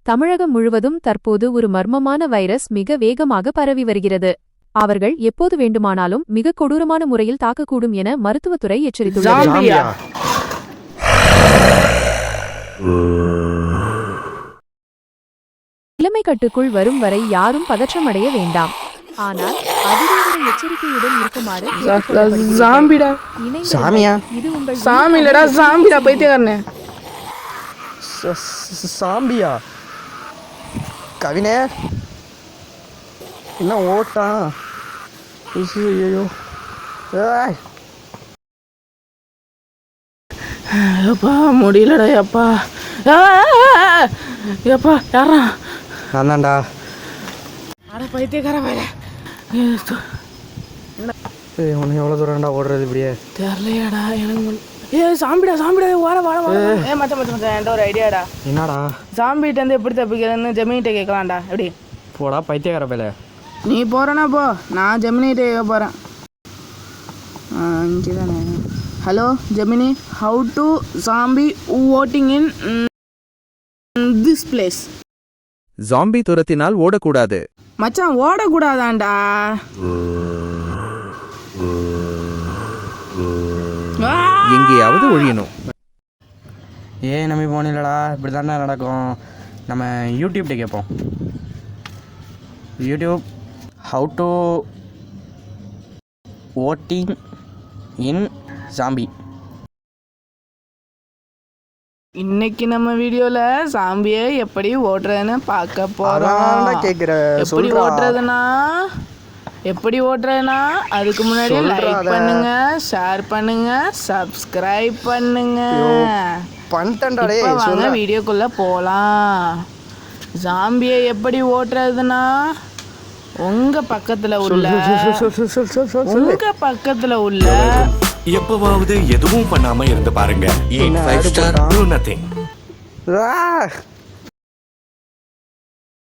தமிழகம் முழுவதும் தற்போது ஒரு மர்மமான வைரஸ் மிக வேகமாக பரவி வருகிறது. அவர்கள் எப்போது வேண்டுமானாலும் மிக கொடூரமான முறையில் தாக்கக்கூடும் என மருத்துவத்துறை எச்சரித்துள்ளது. நிலைமை கட்டுக்குள் வரும் வரை யாரும் பதற்றமடைய வேண்டாம். ஆனால் அதிதீவிர எச்சரிக்கையுடன் இருக்குமாறு இது உங்கள் சாமியா பைத்தியக்காரனே. சாம்பியா கவினே என்ன ஓட்டா? ஐயோ எப்பா முடியலடா எப்பா. எப்பா யாரா? நான் தான்டா. அட பைத்தியக்கார வேலை. உன்னை எவ்வளோ தூரம்டா ஓடுறது இப்படியே? தெரியலையாடா எனக்கு. சாம்பிடா வார மச்சான் என்கிட்ட ஒரு ஐடியாடா. என்னடா? சாம்பிகிட்டேருந்து எப்படி தப்பிக்கிறதுன்னு ஜெமினிகிட்ட கேட்கலாம்டா. எப்படி போடா பைத்தியக்கார வேலை. நீ போகிறேன்னா போ, நான் ஜெமினிகிட்ட கேட்க போகிறேன். இங்கே தானே. Hello Gemini, how to zombie outing in this place? Zombie துரத்தினால் ஓடக்கூடாது மச்சான். ஓடக்கூடாதாண்டா. எங்கேயாவது ஒழியணும். நம்பி போனில்லடா. இப்படி தானே நடக்கும். நம்ம யூடியூப்ட கேட்போம். YouTube, how to voting in zombie. இன்னைக்கு நம்ம வீடியோல சாம்பியை எப்படி ஓட்டுறதுன்னு பார்க்க போறோம். எப்படி ஓட்டுறதுனா அதுக்கு முன்னாடி லைக் பண்ணுங்க, ஷேர் பண்ணுங்க, சப்ஸ்கிரைப் பண்ணுங்க. இப்போ வாங்க வீடியோக்குள்ள போலாம். சாம்பியை எப்படி ஓட்டுறதுனா உங்க பக்கத்துல உள்ள எப்பவாவது எதுவும் பண்ணாம இருந்து பாருங்க. 8 5 ஸ்டார் do nothing.